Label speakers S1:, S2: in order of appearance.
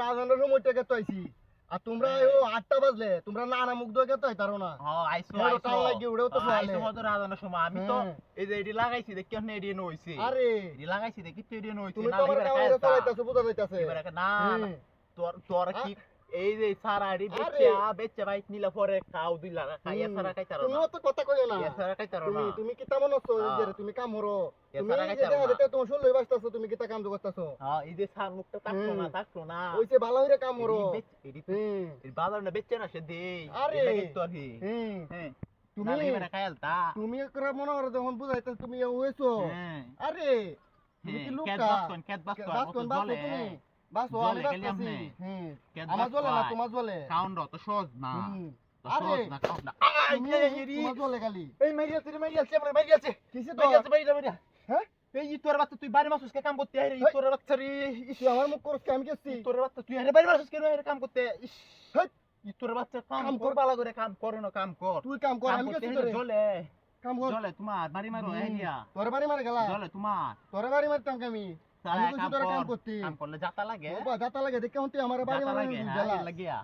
S1: রাজানোর সময় থেকে তো আইছি আর তোমরা ও 8টা বাজলে তোমরা নানা মুখ ধরে তো আইতারো না
S2: হ্যাঁ আইছো
S1: হেরো
S2: আইছো
S1: টাইম লাগি উড়েও তো ফেলে
S2: আইছো হয়তো রাজানোর সময় আমি তো এই যে এডি লাগাইছি দেখি কেন এডি নইছে
S1: আরে
S2: এডি লাগাইছি দেখি তো এডি নইছে
S1: তুমি
S2: না
S1: তো আমার
S2: এবারে
S1: কামাইরে চলাইতাছো বুঝা যাইতাছে
S2: এবারে না তোর তোর কি এই যে সারাডি বেচে বাইক নিলা পরে খাও দিলা না খাইয়া সারা খাইতারো
S1: তুমি
S2: না
S1: তো কথা কইও না
S2: ইয়া সারা খাইতারো না
S1: তুমি কি তেমন আছো যে তুমি কাম করো
S2: ইয়া
S1: তুমি
S2: সারা
S1: যে
S2: খাইতারো
S1: দেখা
S2: না
S1: দিতে তোমার শুনলই বাসতাছো তুমি কি তা কাম করতাছো
S2: হ্যাঁ এই যে সার মুখটা তাকলো না
S1: ওইছে ভালো হইরে কাম করো
S2: এডি এই বাজার না বেচে না সে দেই
S1: আরে
S2: তো আহি হ্যাঁ
S1: তুমি
S2: এবারে খাইলতা
S1: তুমি করে মনে করো যখন বুঝাইতে তুমি হইছো
S2: হ্যাঁ
S1: আরে তুমি কি লুকা
S2: কেত বাসকন
S1: বাসকন বাসকন তুমি বাসো আমি বাসতাছি আমার জলে না তোমার জলে
S2: কাউন্ট তো সহজ না
S1: আরে
S2: কাউন্ট না
S1: তোমার জলে গালি
S2: এই মাইয়াছে
S1: কিসে তো
S2: মাইয়াছে
S1: হ্যাঁ
S2: এই তোর বাচ্চা তুই বাড়ি মাসুস কে কাম করতে আইরে তোর বাচ্চা রে
S1: তুই আমার মুখ করছ আমি গেছি
S2: তোর বাচ্চা তুই আরে বাড়ি মাসুস কে রে কাম করতে
S1: হেই
S2: তোর বাচ্চা কাম
S1: কাম
S2: কর
S1: কর।
S2: বালা করে কাম করে না কাম কর
S1: তুই কাম কর আমি গেছি তোরে
S2: জলে
S1: কাম কর
S2: জলে তোমার বাড়ি মারো আইডিয়া
S1: তোরে বাড়ি মারে গেলা
S2: জলে তোমার
S1: তোরে বাড়ি মারতাম আমি আমি কইছি তোরে কাম করতে
S2: কাম করলে যাতা লাগে
S1: বাবা যাতা লাগে দেখে তুই আমার বাড়ি
S2: যাতা
S1: মারে
S2: লাগে
S1: গেলা
S2: লাগিয়া